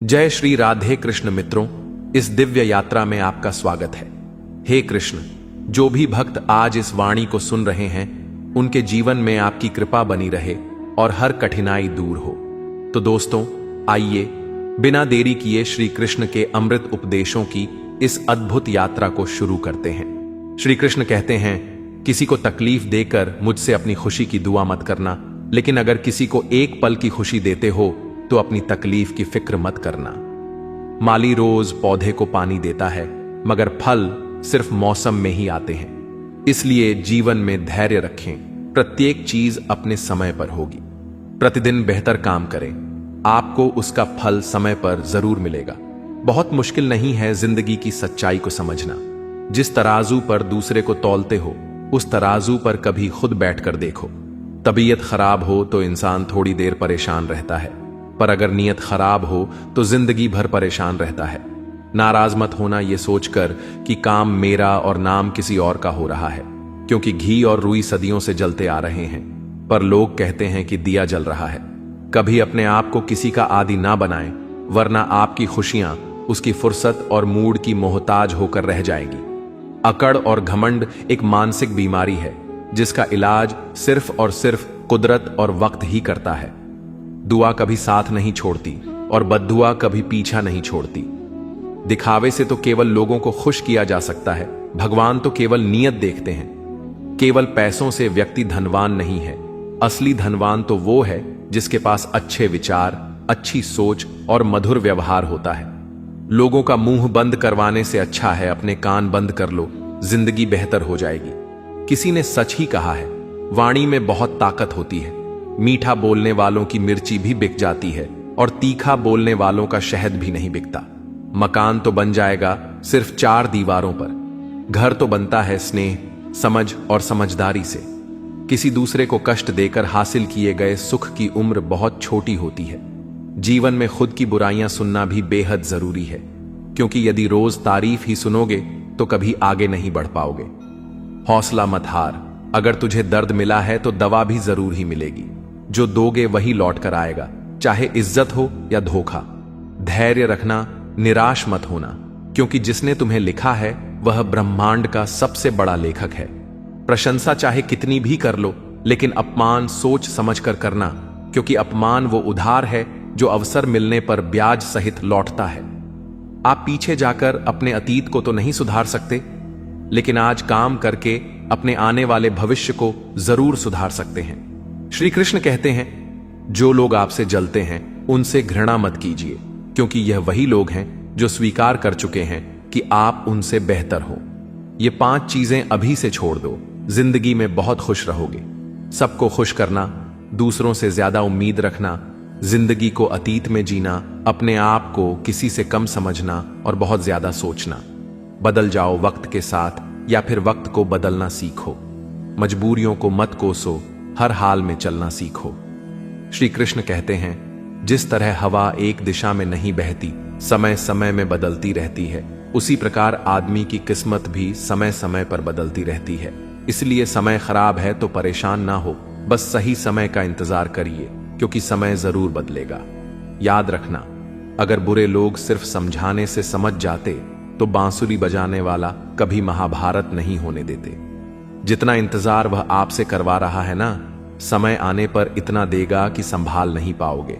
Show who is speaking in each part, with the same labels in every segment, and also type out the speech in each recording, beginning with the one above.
Speaker 1: जय श्री राधे कृष्ण मित्रों, इस दिव्य यात्रा में आपका स्वागत है। हे कृष्ण, जो भी भक्त आज इस वाणी को सुन रहे हैं, उनके जीवन में आपकी कृपा बनी रहे और हर कठिनाई दूर हो। तो दोस्तों, आइए बिना देरी किए श्री कृष्ण के अमृत उपदेशों की इस अद्भुत यात्रा को शुरू करते हैं। श्री कृष्ण कहते हैं, किसी को तकलीफ देकर मुझसे अपनी खुशी की दुआ मत करना, लेकिन अगर किसी को एक पल की खुशी देते हो तो अपनी तकलीफ की फिक्र मत करना। माली रोज पौधे को पानी देता है, मगर फल सिर्फ मौसम में ही आते हैं। इसलिए जीवन में धैर्य रखें, प्रत्येक चीज अपने समय पर होगी। प्रतिदिन बेहतर काम करें, आपको उसका फल समय पर जरूर मिलेगा। बहुत मुश्किल नहीं है जिंदगी की सच्चाई को समझना। जिस तराजू पर दूसरे को तौलते हो, उस तराजू पर कभी खुद बैठकर देखो। तबीयत खराब हो तो इंसान थोड़ी देर परेशान रहता है, पर अगर नीयत खराब हो तो जिंदगी भर परेशान रहता है। नाराज मत होना ये सोचकर कि काम मेरा और नाम किसी और का हो रहा है, क्योंकि घी और रुई सदियों से जलते आ रहे हैं, पर लोग कहते हैं कि दिया जल रहा है। कभी अपने आप को किसी का आदी ना बनाएं, वरना आपकी खुशियां उसकी फुर्सत और मूड की मोहताज होकर रह जाएंगी। अकड़ और घमंड एक मानसिक बीमारी है, जिसका इलाज सिर्फ और सिर्फ कुदरत और वक्त ही करता है। दुआ कभी साथ नहीं छोड़ती और बद्दुआ कभी पीछा नहीं छोड़ती। दिखावे से तो केवल लोगों को खुश किया जा सकता है, भगवान तो केवल नीयत देखते हैं। केवल पैसों से व्यक्ति धनवान नहीं है, असली धनवान तो वो है जिसके पास अच्छे विचार, अच्छी सोच और मधुर व्यवहार होता है। लोगों का मुंह बंद करवाने से अच्छा है अपने कान बंद कर लो, जिंदगी बेहतर हो जाएगी। किसी ने सच ही कहा है, वाणी में बहुत ताकत होती है। मीठा बोलने वालों की मिर्ची भी बिक जाती है और तीखा बोलने वालों का शहद भी नहीं बिकता। मकान तो बन जाएगा सिर्फ 4 दीवारों पर, घर तो बनता है स्नेह, समझ और समझदारी से। किसी दूसरे को कष्ट देकर हासिल किए गए सुख की उम्र बहुत छोटी होती है। जीवन में खुद की बुराइयां सुनना भी बेहद जरूरी है, क्योंकि यदि रोज तारीफ ही सुनोगे तो कभी आगे नहीं बढ़ पाओगे। हौसला मत हार, अगर तुझे दर्द मिला है तो दवा भी जरूर ही मिलेगी। जो दोगे वही लौट कर आएगा, चाहे इज्जत हो या धोखा। धैर्य रखना, निराश मत होना, क्योंकि जिसने तुम्हें लिखा है वह ब्रह्मांड का सबसे बड़ा लेखक है। प्रशंसा चाहे कितनी भी कर लो, लेकिन अपमान सोच समझकर करना, क्योंकि अपमान वो उधार है जो अवसर मिलने पर ब्याज सहित लौटता है। आप पीछे जाकर अपने अतीत को तो नहीं सुधार सकते, लेकिन आज काम करके अपने आने वाले भविष्य को जरूर सुधार सकते हैं। श्री कृष्ण कहते हैं, जो लोग आपसे जलते हैं उनसे घृणा मत कीजिए, क्योंकि यह वही लोग हैं जो स्वीकार कर चुके हैं कि आप उनसे बेहतर हो। ये 5 चीजें अभी से छोड़ दो, जिंदगी में बहुत खुश रहोगे। सबको खुश करना, दूसरों से ज्यादा उम्मीद रखना, जिंदगी को अतीत में जीना, अपने आप को किसी से कम समझना और बहुत ज्यादा सोचना। बदल जाओ वक्त के साथ, या फिर वक्त को बदलना सीखो। मजबूरियों को मत कोसो, हर हाल में चलना सीखो। श्री कृष्ण कहते हैं, जिस तरह हवा एक दिशा में नहीं बहती, समय समय में बदलती रहती है, उसी प्रकार आदमी की किस्मत भी समय समय पर बदलती रहती है। इसलिए समय खराब है तो परेशान ना हो, बस सही समय का इंतजार करिए, क्योंकि समय जरूर बदलेगा। याद रखना, अगर बुरे लोग सिर्फ समझाने से समझ जाते तो बांसुरी बजाने वाला कभी महाभारत नहीं होने देते। जितना इंतजार वह आपसे करवा रहा है ना, समय आने पर इतना देगा कि संभाल नहीं पाओगे।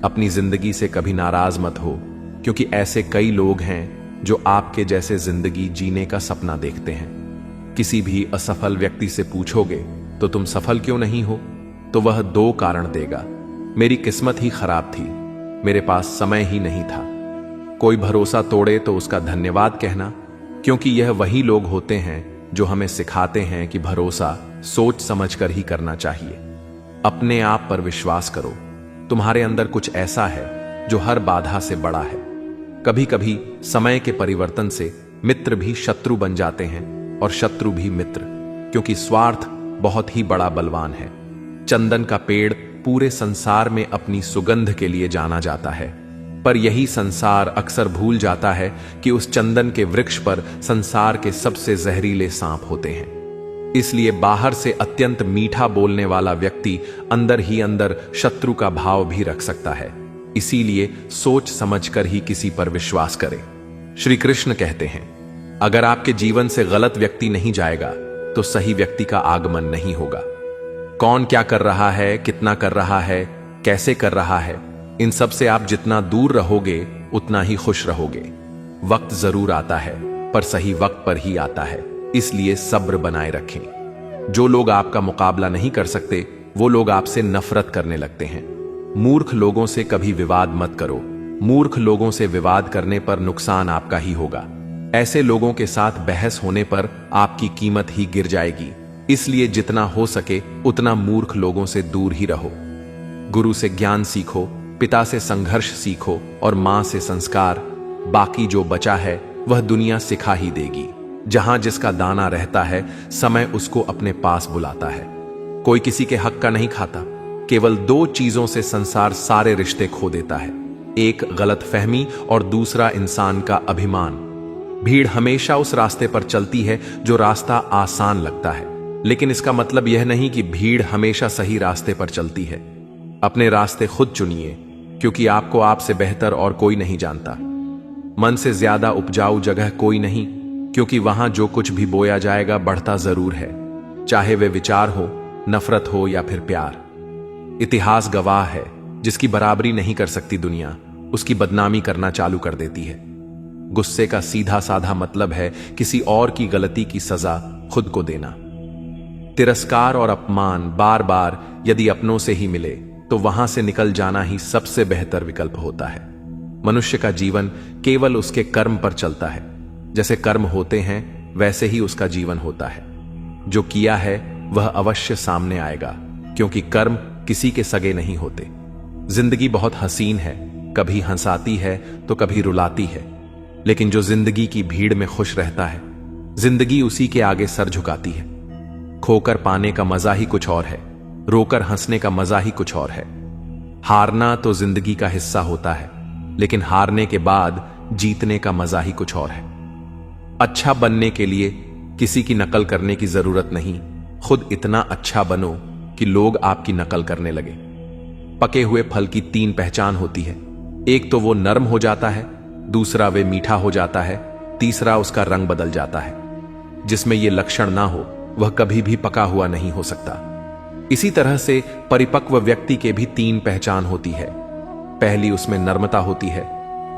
Speaker 1: अपनी जिंदगी से कभी नाराज मत हो, क्योंकि ऐसे कई लोग हैं जो आपके जैसे जिंदगी जीने का सपना देखते हैं। किसी भी असफल व्यक्ति से पूछोगे तो तुम सफल क्यों नहीं हो, तो वह 2 कारण देगा। मेरी किस्मत ही खराब थी, मेरे पास समय ही नहीं था। कोई भरोसा तोड़े तो उसका धन्यवाद कहना, क्योंकि यह वही लोग होते हैं जो हमें सिखाते हैं कि भरोसा सोच समझकर ही करना चाहिए। अपने आप पर विश्वास करो, तुम्हारे अंदर कुछ ऐसा है जो हर बाधा से बड़ा है। कभी कभी समय के परिवर्तन से मित्र भी शत्रु बन जाते हैं और शत्रु भी मित्र, क्योंकि स्वार्थ बहुत ही बड़ा बलवान है। चंदन का पेड़ पूरे संसार में अपनी सुगंध के लिए जाना जाता है, पर यही संसार अक्सर भूल जाता है कि उस चंदन के वृक्ष पर संसार के सबसे जहरीले सांप होते हैं। इसलिए बाहर से अत्यंत मीठा बोलने वाला व्यक्ति अंदर ही अंदर शत्रु का भाव भी रख सकता है। इसीलिए सोच समझकर ही किसी पर विश्वास करें। श्री कृष्ण कहते हैं, अगर आपके जीवन से गलत व्यक्ति नहीं जाएगा तो सही व्यक्ति का आगमन नहीं होगा। कौन क्या कर रहा है, कितना कर रहा है, कैसे कर रहा है, इन सब से आप जितना दूर रहोगे उतना ही खुश रहोगे। वक्त जरूर आता है पर सही वक्त पर ही आता है, इसलिए सब्र बनाए रखें। जो लोग आपका मुकाबला नहीं कर सकते वो लोग आपसे नफरत करने लगते हैं। मूर्ख लोगों से कभी विवाद मत करो। मूर्ख लोगों से विवाद करने पर नुकसान आपका ही होगा। ऐसे लोगों के साथ बहस होने पर आपकी कीमत ही गिर जाएगी। इसलिए जितना हो सके उतना मूर्ख लोगों से दूर ही रहो। गुरु से ज्ञान सीखो, पिता से संघर्ष सीखो और मां से संस्कार। बाकी जो बचा है वह दुनिया सिखा ही देगी। जहां जिसका दाना रहता है समय उसको अपने पास बुलाता है। कोई किसी के हक का नहीं खाता। केवल दो चीजों से संसार सारे रिश्ते खो देता है, एक गलतफहमी और दूसरा इंसान का अभिमान। भीड़ हमेशा उस रास्ते पर चलती है जो रास्ता आसान लगता है, लेकिन इसका मतलब यह नहीं कि भीड़ हमेशा सही रास्ते पर चलती है। अपने रास्ते खुद चुनिए, क्योंकि आपको आपसे बेहतर और कोई नहीं जानता। मन से ज्यादा उपजाऊ जगह कोई नहीं, क्योंकि वहां जो कुछ भी बोया जाएगा बढ़ता जरूर है, चाहे वे विचार हो, नफरत हो या फिर प्यार। इतिहास गवाह है, जिसकी बराबरी नहीं कर सकती दुनिया, उसकी बदनामी करना चालू कर देती है। गुस्से का सीधा साधा मतलब है किसी और की गलती की सजा खुद को देना। तिरस्कार और अपमान बार बार यदि अपनों से ही मिले तो वहां से निकल जाना ही सबसे बेहतर विकल्प होता है। मनुष्य का जीवन केवल उसके कर्म पर चलता है। जैसे कर्म होते हैं वैसे ही उसका जीवन होता है। जो किया है वह अवश्य सामने आएगा, क्योंकि कर्म किसी के सगे नहीं होते। जिंदगी बहुत हसीन है, कभी हंसाती है तो कभी रुलाती है, लेकिन जो जिंदगी की भीड़ में खुश रहता है, जिंदगी उसी के आगे सर झुकाती है। खोकर पाने का मजा ही कुछ और है, रोकर हंसने का मजा ही कुछ और है। हारना तो जिंदगी का हिस्सा होता है, लेकिन हारने के बाद जीतने का मजा ही कुछ और है। अच्छा बनने के लिए किसी की नकल करने की जरूरत नहीं, खुद इतना अच्छा बनो कि लोग आपकी नकल करने लगे। पके हुए फल की तीन पहचान होती है, एक तो वो नरम हो जाता है, दूसरा वे मीठा हो जाता है, तीसरा उसका रंग बदल जाता है। जिसमें ये लक्षण ना हो वह कभी भी पका हुआ नहीं हो सकता। इसी तरह से परिपक्व व्यक्ति के भी तीन पहचान होती है। पहली उसमें नर्मता होती है,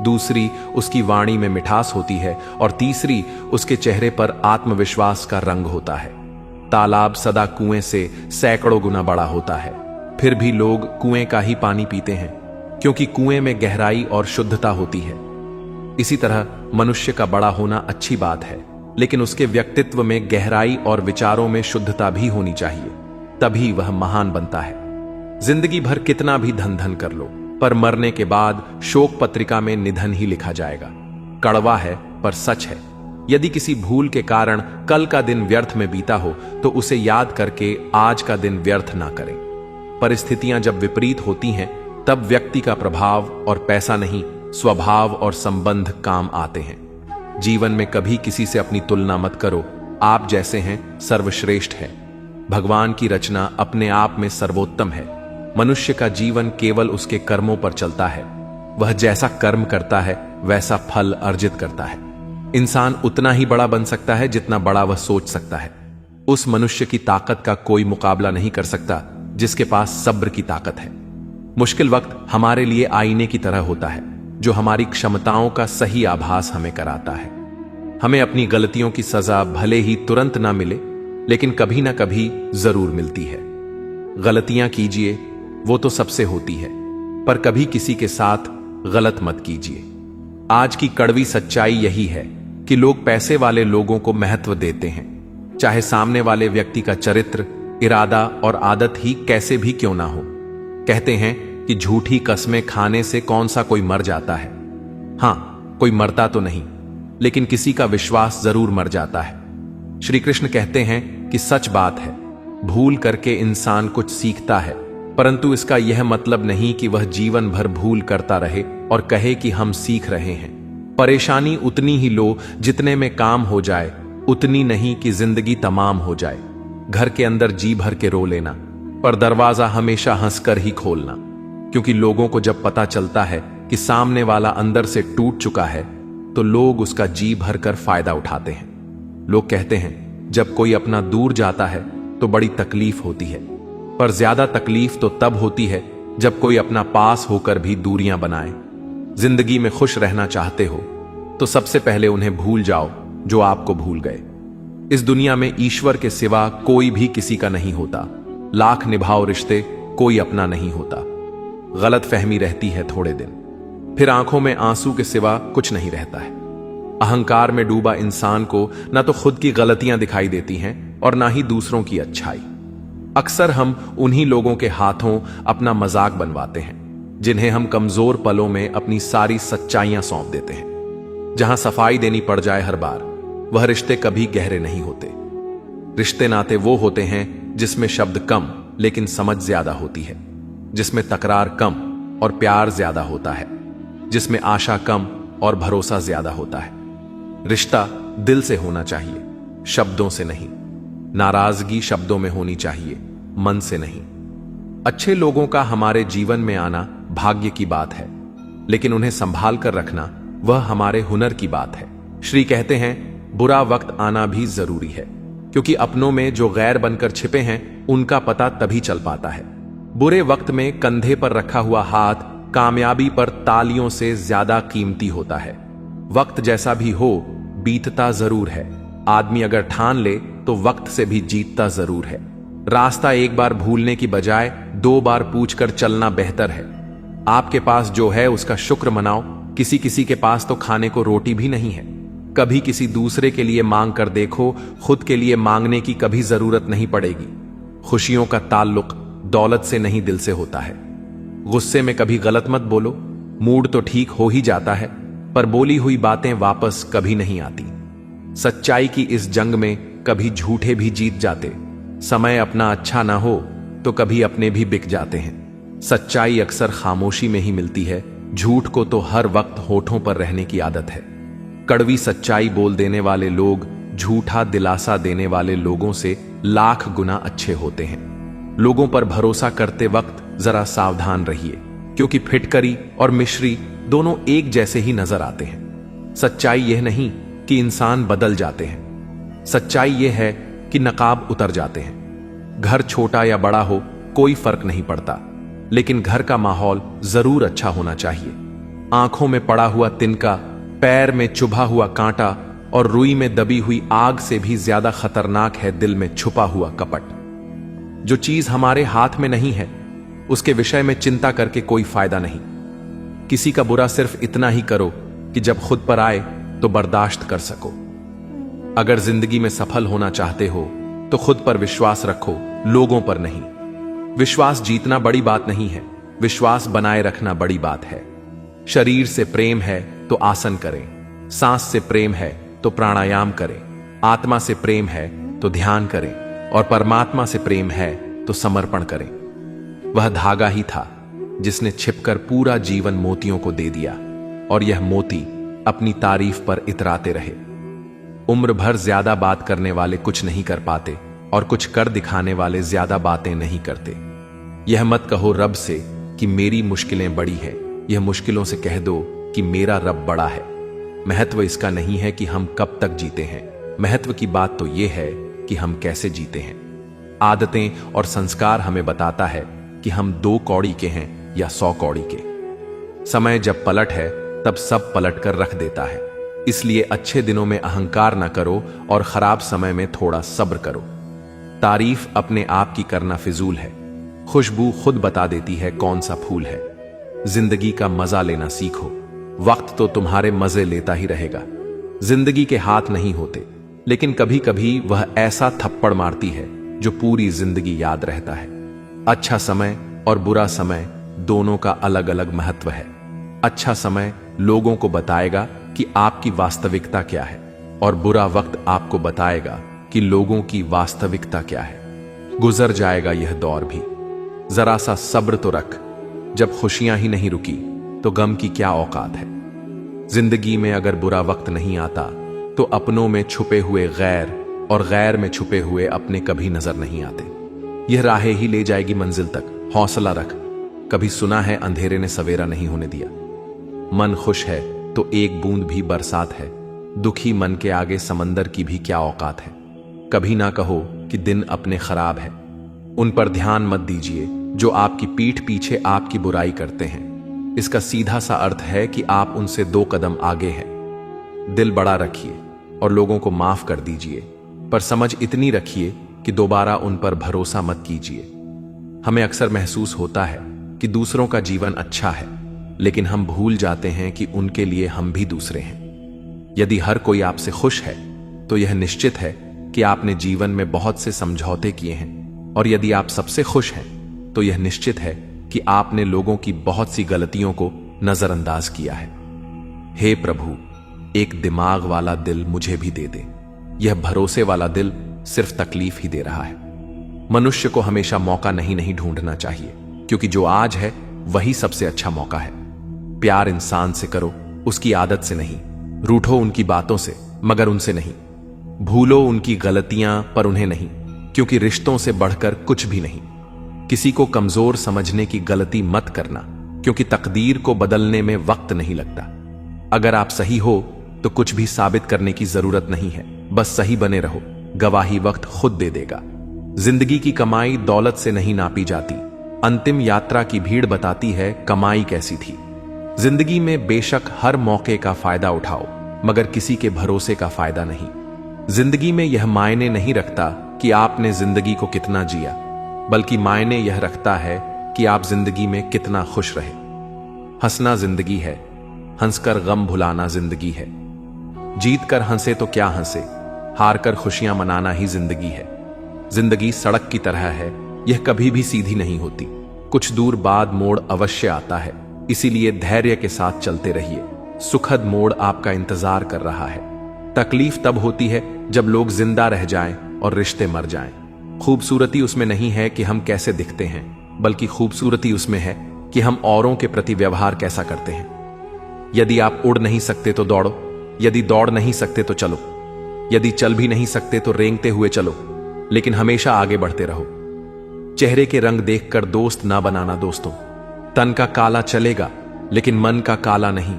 Speaker 1: दूसरी उसकी वाणी में मिठास होती है और तीसरी उसके चेहरे पर आत्मविश्वास का रंग होता है। तालाब सदा कुएं से सैकड़ों गुना बड़ा होता है, फिर भी लोग कुएं का ही पानी पीते हैं, क्योंकि कुएं में गहराई और शुद्धता होती है। इसी तरह मनुष्य का बड़ा होना अच्छी बात है, लेकिन उसके व्यक्तित्व में गहराई और विचारों में शुद्धता भी होनी चाहिए, तभी वह महान बनता है। जिंदगी भर कितना भी धन धन कर लो, पर मरने के बाद शोक पत्रिका में निधन ही लिखा जाएगा। कड़वा है पर सच है। यदि किसी भूल के कारण कल का दिन व्यर्थ में बीता हो तो उसे याद करके आज का दिन व्यर्थ ना करें। परिस्थितियां जब विपरीत होती हैं तब व्यक्ति का प्रभाव और पैसा नहीं, स्वभाव और संबंध काम आते हैं। जीवन में कभी किसी से अपनी तुलना मत करो। आप जैसे हैं सर्वश्रेष्ठ है। भगवान की रचना अपने आप में सर्वोत्तम है। मनुष्य का जीवन केवल उसके कर्मों पर चलता है। वह जैसा कर्म करता है वैसा फल अर्जित करता है। इंसान उतना ही बड़ा बन सकता है जितना बड़ा वह सोच सकता है। उस मनुष्य की ताकत का कोई मुकाबला नहीं कर सकता जिसके पास सब्र की ताकत है। मुश्किल वक्त हमारे लिए आईने की तरह होता है, जो हमारी क्षमताओं का सही आभास हमें कराता है। हमें अपनी गलतियों की सजा भले ही तुरंत ना मिले, लेकिन कभी ना कभी जरूर मिलती है। गलतियां कीजिए, वो तो सबसे होती है, पर कभी किसी के साथ गलत मत कीजिए। आज की कड़वी सच्चाई यही है कि लोग पैसे वाले लोगों को महत्व देते हैं, चाहे सामने वाले व्यक्ति का चरित्र, इरादा और आदत ही कैसे भी क्यों ना हो। कहते हैं कि झूठी कस्में खाने से कौन सा कोई मर जाता है। हां, कोई मरता तो नहीं, लेकिन किसी का विश्वास जरूर मर जाता है। श्री कृष्ण कहते हैं कि सच बात है, भूल करके इंसान कुछ सीखता है, परंतु इसका यह मतलब नहीं कि वह जीवन भर भूल करता रहे और कहे कि हम सीख रहे हैं। परेशानी उतनी ही लो जितने में काम हो जाए, उतनी नहीं कि जिंदगी तमाम हो जाए। घर के अंदर जी भर के रो लेना, पर दरवाजा हमेशा हंसकर ही खोलना, क्योंकि लोगों को जब पता चलता है कि सामने वाला अंदर से टूट चुका है तो लोग उसका जी भर कर फायदा उठाते हैं। लोग कहते हैं जब कोई अपना दूर जाता है तो बड़ी तकलीफ होती है, पर ज्यादा तकलीफ तो तब होती है जब कोई अपना पास होकर भी दूरियां बनाए। जिंदगी में खुश रहना चाहते हो तो सबसे पहले उन्हें भूल जाओ जो आपको भूल गए। इस दुनिया में ईश्वर के सिवा कोई भी किसी का नहीं होता। लाख निभाओ रिश्ते, कोई अपना नहीं होता। गलत फहमी रहती है थोड़े दिन, फिर आंखों में आंसू के सिवा कुछ नहीं रहता है। अहंकार में डूबा इंसान को न तो खुद की गलतियां दिखाई देती हैं और ना ही दूसरों की अच्छाई। अक्सर हम उन्हीं लोगों के हाथों अपना मजाक बनवाते हैं जिन्हें हम कमजोर पलों में अपनी सारी सच्चाइयां सौंप देते हैं। जहां सफाई देनी पड़ जाए हर बार, वह रिश्ते कभी गहरे नहीं होते। रिश्ते नाते वो होते हैं जिसमें शब्द कम लेकिन समझ ज्यादा होती है, जिसमें तकरार कम और प्यार ज्यादा होता है, जिसमें आशा कम और भरोसा ज्यादा होता है। रिश्ता दिल से होना चाहिए, शब्दों से नहीं। नाराजगी शब्दों में होनी चाहिए, मन से नहीं। अच्छे लोगों का हमारे जीवन में आना भाग्य की बात है, लेकिन उन्हें संभाल कर रखना वह हमारे हुनर की बात है। श्री कहते हैं बुरा वक्त आना भी जरूरी है, क्योंकि अपनों में जो गैर बनकर छिपे हैं उनका पता तभी चल पाता है। बुरे वक्त में कंधे पर रखा हुआ हाथ कामयाबी पर तालियों से ज्यादा कीमती होता है। वक्त जैसा भी हो बीतता जरूर है। आदमी अगर ठान ले तो वक्त से भी जीतता जरूर है। रास्ता एक बार भूलने की बजाय 2 बार पूछकर चलना बेहतर है। आपके पास जो है उसका शुक्र मनाओ। किसी किसी के पास तो खाने को रोटी भी नहीं है। कभी किसी दूसरे के लिए मांग कर देखो, खुद के लिए मांगने की कभी जरूरत नहीं पड़ेगी। खुशियों का ताल्लुक दौलत से नहीं दिल से होता है। गुस्से में कभी गलत मत बोलो। मूड तो ठीक हो ही जाता है, पर बोली हुई बातें वापस कभी नहीं आती। सच्चाई की इस जंग में कभी झूठे भी जीत जाते। समय अपना अच्छा ना हो तो कभी अपने भी बिक जाते हैं। सच्चाई अक्सर खामोशी में ही मिलती है। झूठ को तो हर वक्त होठों पर रहने की आदत है। कड़वी सच्चाई बोल देने वाले लोग झूठा दिलासा देने वाले लोगों से लाख गुना अच्छे होते हैं। लोगों पर भरोसा करते वक्त जरा सावधान रहिए, क्योंकि फिटकरी और मिश्री दोनों एक जैसे ही नजर आते हैं। सच्चाई यह नहीं कि इंसान बदल जाते हैं, सच्चाई यह है कि नकाब उतर जाते हैं। घर छोटा या बड़ा हो कोई फर्क नहीं पड़ता, लेकिन घर का माहौल जरूर अच्छा होना चाहिए। आंखों में पड़ा हुआ तिनका, पैर में चुभा हुआ कांटा और रुई में दबी हुई आग से भी ज्यादा खतरनाक है दिल में छुपा हुआ कपट। जो चीज हमारे हाथ में नहीं है उसके विषय में चिंता करके कोई फायदा नहीं। किसी का बुरा सिर्फ इतना ही करो कि जब खुद पर आए तो बर्दाश्त कर सको। अगर जिंदगी में सफल होना चाहते हो तो खुद पर विश्वास रखो, लोगों पर नहीं। विश्वास जीतना बड़ी बात नहीं है, विश्वास बनाए रखना बड़ी बात है। शरीर से प्रेम है तो आसन करें, सांस से प्रेम है तो प्राणायाम करें, आत्मा से प्रेम है तो ध्यान करें और परमात्मा से प्रेम है तो समर्पण करें। वह धागा ही था जिसने छिपकर पूरा जीवन मोतियों को दे दिया, और यह मोती अपनी तारीफ पर इतराते रहे। उम्र भर ज्यादा बात करने वाले कुछ नहीं कर पाते, और कुछ कर दिखाने वाले ज्यादा बातें नहीं करते। यह मत कहो रब से कि मेरी मुश्किलें बड़ी है, यह मुश्किलों से कह दो कि मेरा रब बड़ा है। महत्व इसका नहीं है कि हम कब तक जीते हैं, महत्व की बात तो यह है कि हम कैसे जीते हैं। आदतें और संस्कार हमें बताता है कि हम 2 कौड़ी के हैं या 100 कौड़ी के। समय जब पलट है तब सब पलट कर रख देता है। इसलिए अच्छे दिनों में अहंकार न करो और खराब समय में थोड़ा सब्र करो। तारीफ अपने आप की करना फिजूल है। खुशबू खुद बता देती है कौन सा फूल है। जिंदगी का मजा लेना सीखो। वक्त तो तुम्हारे मजे लेता ही रहेगा। जिंदगी के हाथ नहीं होते, लेकिन कभी कभी वह ऐसा थप्पड़ मारती है जो पूरी जिंदगी याद रहता है। अच्छा समय और बुरा समय दोनों का अलग अलग महत्व है। अच्छा समय लोगों को बताएगा कि आपकी वास्तविकता क्या है, और बुरा वक्त आपको बताएगा कि लोगों की वास्तविकता क्या है। गुजर जाएगा यह दौर भी, जरा सा सब्र तो रख। जब खुशियां ही नहीं रुकी तो गम की क्या औकात है। जिंदगी में अगर बुरा वक्त नहीं आता तो अपनों में छुपे हुए गैर और गैर में छुपे हुए अपने कभी नजर नहीं आते। यह राहें ही ले जाएगी मंजिल तक। हौसला रख, कभी सुना है अंधेरे ने सवेरा नहीं होने दिया। मन खुश है तो एक बूंद भी बरसात है, दुखी मन के आगे समंदर की भी क्या औकात है। कभी ना कहो कि दिन अपने खराब है, उन पर ध्यान मत दीजिए जो आपकी पीठ पीछे आपकी बुराई करते हैं। इसका सीधा सा अर्थ है कि आप उनसे 2 कदम आगे हैं। दिल बड़ा रखिए और लोगों को माफ कर दीजिए, पर समझ इतनी रखिए कि दोबारा उन पर भरोसा मत कीजिए। हमें अक्सर महसूस होता है कि दूसरों का जीवन अच्छा है, लेकिन हम भूल जाते हैं कि उनके लिए हम भी दूसरे हैं। यदि हर कोई आपसे खुश है तो यह निश्चित है कि आपने जीवन में बहुत से समझौते किए हैं, और यदि आप सबसे खुश हैं तो यह निश्चित है कि आपने लोगों की बहुत सी गलतियों को नजरअंदाज किया है। हे प्रभु, एक दिमाग वाला दिल मुझे भी दे दे। यह भरोसे वाला दिल सिर्फ तकलीफ ही दे रहा है। मनुष्य को हमेशा मौका नहीं ढूंढना चाहिए, क्योंकि जो आज है वही सबसे अच्छा मौका है। प्यार इंसान से करो, उसकी आदत से नहीं। रूठो उनकी बातों से, मगर उनसे नहीं। भूलो उनकी गलतियां, पर उन्हें नहीं, क्योंकि रिश्तों से बढ़कर कुछ भी नहीं। किसी को कमजोर समझने की गलती मत करना, क्योंकि तकदीर को बदलने में वक्त नहीं लगता। अगर आप सही हो तो कुछ भी साबित करने की जरूरत नहीं है, बस सही बने रहो। गवाही वक्त खुद दे देगा। जिंदगी की कमाई दौलत से नहीं नापी जाती। अंतिम यात्रा की भीड़ बताती है कमाई कैसी थी। जिंदगी में बेशक हर मौके का फायदा उठाओ, मगर किसी के भरोसे का फायदा नहीं। जिंदगी में यह मायने नहीं रखता कि आपने जिंदगी को कितना जिया, बल्कि मायने यह रखता है कि आप जिंदगी में कितना खुश रहे। हंसना जिंदगी है, हंसकर गम भुलाना जिंदगी है। जीत कर हंसे तो क्या हंसे, हार कर खुशियां मनाना ही जिंदगी है। जिंदगी सड़क की तरह है, यह कभी भी सीधी नहीं होती। कुछ दूर बाद मोड़ अवश्य आता है, इसीलिए धैर्य के साथ चलते रहिए। सुखद मोड़ आपका इंतजार कर रहा है। तकलीफ तब होती है जब लोग जिंदा रह जाएं और रिश्ते मर जाएं। खूबसूरती उसमें नहीं है कि हम कैसे दिखते हैं, बल्कि खूबसूरती उसमें है कि हम औरों के प्रति व्यवहार कैसा करते हैं। यदि आप उड़ नहीं सकते तो दौड़ो, यदि दौड़ नहीं सकते तो चलो, यदि चल भी नहीं सकते तो रेंगते हुए चलो, लेकिन हमेशा आगे बढ़ते रहो। चेहरे के रंग देखकर दोस्त ना बनाना दोस्तों। तन का काला चलेगा, लेकिन मन का काला नहीं।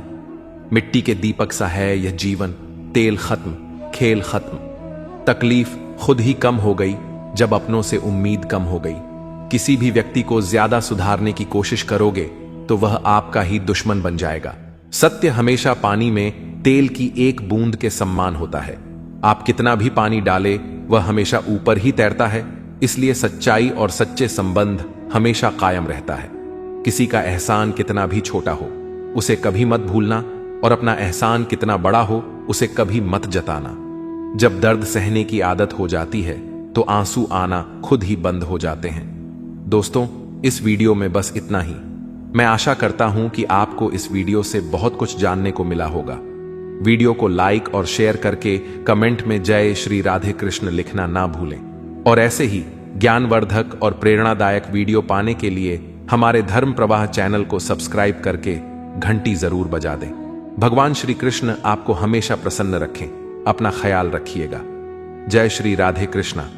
Speaker 1: मिट्टी के दीपक सा है यह जीवन, तेल खत्म, खेल खत्म। तकलीफ खुद ही कम हो गई जब अपनों से उम्मीद कम हो गई। किसी भी व्यक्ति को ज्यादा सुधारने की कोशिश करोगे तो वह आपका ही दुश्मन बन जाएगा। सत्य हमेशा पानी में तेल की एक बूंद के समान होता है। आप कितना भी पानी डाले वह हमेशा ऊपर ही तैरता है। इसलिए सच्चाई और सच्चे संबंध हमेशा कायम रहता है। किसी का एहसान कितना भी छोटा हो उसे कभी मत भूलना, और अपना एहसान कितना बड़ा हो उसे कभी मत जताना। जब दर्द सहने की आदत हो जाती है तो आंसू आना खुद ही बंद हो जाते हैं। दोस्तों, इस वीडियो में बस इतना ही। मैं आशा करता हूं कि आपको इस वीडियो से बहुत कुछ जानने को मिला होगा। वीडियो को लाइक और शेयर करके कमेंट में जय श्री राधे कृष्ण लिखना ना भूलें, और ऐसे ही ज्ञानवर्धक और प्रेरणादायक वीडियो पाने के लिए हमारे धर्म प्रवाह चैनल को सब्सक्राइब करके घंटी जरूर बजा दें। भगवान श्री कृष्ण आपको हमेशा प्रसन्न रखें। अपना ख्याल रखिएगा। जय श्री राधे कृष्णा।